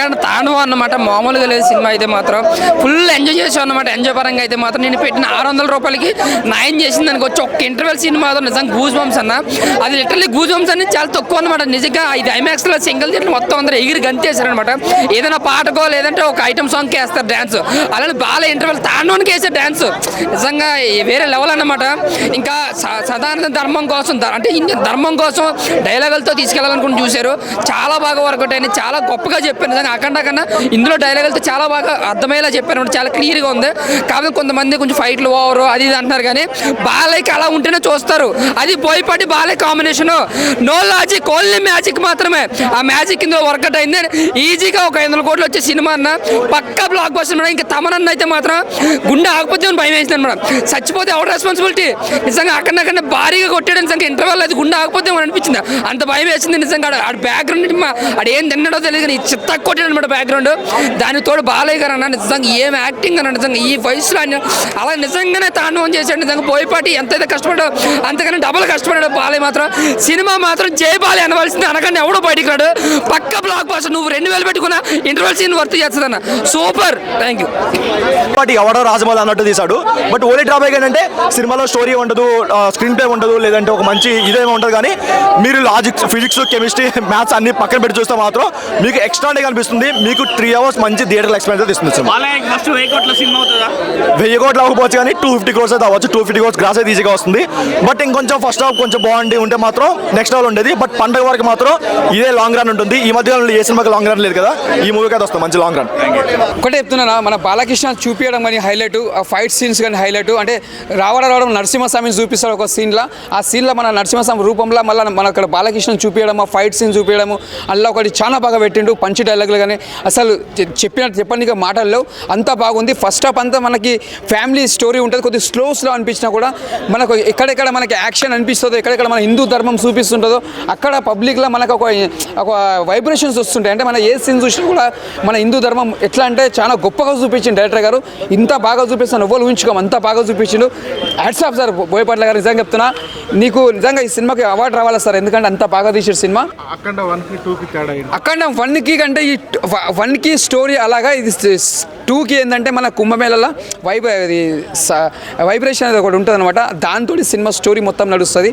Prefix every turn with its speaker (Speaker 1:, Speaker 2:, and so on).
Speaker 1: అక్కడ తాండవం అన్నమాట. మామూలుగా లేదు సినిమా అయితే మాత్రం ఫుల్ ఎంజాయ్ చేసాం అన్నమాట. ఎంజాయ్ పరంగా అయితే మాత్రం నేను పెట్టిన 600 రూపాయలకి న్యాయం చేసింది దానికి వచ్చి ఒక్క ఇంటర్వెల్ సినిమా నిజంగా గూజ్ బంప్స్ అన్న. అది లిటరల్లీ గూజ్ బంప్స్ అని చాలా తక్కువ అనమాట. నిజంగా ఇది ఐమాక్స్లో సింగిల్ థియేటర్ మొత్తం అందరూ ఎగిరి గంతేశారనమాట. ఏదైనా పాటకో లేదంటే ఒక ఐటమ్ సాంగ్కి వేస్తారు డ్యాన్స్. అలానే బాగా ఇంటర్వెల్ తాండవానికి వేసే డ్యాన్స్ నిజంగా వేరే లెవెల్ అన్నమాట. ఇంకా సాధారణ ధర్మం కోసం అంటే ఇండియన్ ధర్మం కోసం డైలాగులతో తీసుకెళ్లాలనుకుని చూశారు. చాలా బాగా వర్కౌట్ అయింది. చాలా గొప్పగా చెప్పారు నిజంగా. అఖండ కన్నా ఇందులో డైలాగులతో చాలా బాగా అర్థమయ్యేలా చెప్పారు. చాలా క్లియర్గా ఉంది. కాబట్టి కొంతమంది కొంచెం ఫైట్లు ఓవరు అది ఇది అంటున్నారు కానీ బాలయ్యకి అలా ఉంటేనే చూస్తారు. అది Boyapati Balayya combination. No logic, only magic మాత్రమే. ఆ మ్యాజిక్ ఇందులో వర్కౌట్ అయింది. ఈజీగా ఒక 500 కోట్లు వచ్చే సినిమా అన్న పక్కా బ్లాక్ బస్టర్ మేడం. ఇంకా తమనన్న అయితే మాత్రం గుండె ఆగిపోతే భయం వేసింది అనమాట. చచ్చిపోతే ఎవరు రెస్పాన్సిబిలిటీ నిజంగా. అక్కడ భారీగా కొట్టాడు నిజంగా. ఇంటర్వల్ అది గుండె ఆగిపోతే అనిపించింది. అంత భయం వేసింది నిజంగా. ఆడ బ్యాక్గ్రౌండ్ ఆడు ఏం తిన్నాడో తెలియదు కానీ చిత్త కొట్టాడు అనమాట బ్యాక్గ్రౌండ్. దాని తోడు బాలయ్య గారు అన్న నిజంగా ఏం యాక్టింగ్ అన్న నిజంగా. ఈ వయసులో అలా నిజంగానే తాండవం చేశాడు నిజంగా. బోయపాటి ఎంతైతే కష్టపడ్డాడో అంతకన్నా డబుల్ కష్టపడ్డాడు బాలయ్య మాత్రం. సినిమా మాత్రం జై బాలయ్య అనవలసింది. అనకండి ఎవడో బయటికి రాడు. పక్క బ్లాక్ బాస్టర్. నువ్వు 2000 పెట్టుకున్న ఇంటర్వల్ సీన్ వర్త్ చేస్తుందన్న. సూపర్. Thank you.
Speaker 2: ఎవడో రాజమౌళి అన్నట్టు తీశాడు. బట్ ఓన్లీ డ్రాబ్యాక్ ఏంటంటే సినిమాలో స్టోరీ ఉండదు, స్క్రీన్ ప్లే ఉండదు, లేదంటే ఒక మంచి ఇదేమో ఉంటుంది. కానీ మీరు లాజిక్స్, ఫిజిక్స్, కెమిస్ట్రీ, మ్యాథ్స్ అన్ని పక్కన పెట్టి చూస్తే మాత్రం మీకు ఎక్స్ట్రానే కనిపిస్తుంది. మీకు 3 hours మంచి థియేటర్ ఎక్స్పీరియన్స్ ఇస్తుంది. 1000 కోట్లు అవ్వకపోవచ్చు కానీ 250 crores అయితే అవ్వచ్చు. 250 crores గ్రాస్ అయితే ఈజీగా వస్తుంది. బట్ ఇంకొంచెం ఫస్ట్ హాఫ్ కొంచెం బాగుండి ఉంటే మాత్రం నెక్స్ట్ లెవెల్ ఉండేది. బట్ పండుగ వరకు మాత్రం ఇదే లాంగ్ రన్ ఉంటుంది. ఈ మధ్య ఏ సినిమాకి లాంగ్ రన్ లేదు కదా, ఈ మూవీకి అయితే వస్తుంది మంచి లాంగ్ రన్.
Speaker 3: ఒకటే చెప్తున్నా, మన బాలకృష్ణ చూపించడం కానీ హైలైట్, ఆ ఫైట్ సీన్స్ కానీ హైలైట్. అంటే రావడం నరసింహస్వామిని చూపిస్తాడు ఒక సీన్లో. ఆ సీన్లో మన నరసింహస్వామి రూపంలో మళ్ళీ మన అక్కడ బాలకృష్ణ చూపించడం, ఆ ఫైట్ సీన్ చూపించడం, అందులో ఒకటి చాలా బాగా పెట్టిండు. పంచి డైలాగులు కానీ అసలు చెప్పడానికి మాటల్లో అంతా బాగుంది. ఫస్ట్ హాఫ్ అంతా మనకి ఫ్యామిలీ స్టోరీ ఉంటుంది. కొద్దిగా స్లో అనిపించినా కూడా మనకు ఎక్కడెక్కడ మనకి యాక్షన్ అనిపిస్తుందో, ఎక్కడెక్కడ మన హిందూ ధర్మం చూపిస్తుంటుందో అక్కడ పబ్లిక్లో మనకు ఒక వైబ్రేషన్స్ వస్తుంటాయి. అంటే మన ఏ సీన్ చూసినా కూడా మన హిందూ ధర్మం ఎట్లా అంటే చాలా గొప్పగా చూపించింది డైరెక్టర్ గారు. ఇంత బాగా చూపిస్తాను ఎవ్వరు ఊహించుకోం, అంత బాగా చూపించిండు. హ్యాట్స్ ఆఫ్ సార్ బోయపాట్ల గారు. నిజంగా చెప్తున్నా, నీకు నిజంగా ఈ సినిమాకి అవార్డు రావాలా సార్, ఎందుకంటే అంత బాగా తీసారు సినిమా. అఖండ 1కి కంటే ఈ 1కి స్టోరీ అలాగా, ఇది 2కి ఏంటంటే మన కుంభమేళలో వైబ్రేషన్ అనేది ఒకటి ఉంటుంది అనమాట. దాంతో సినిమా స్టోరీ మొత్తం నడుస్తుంది.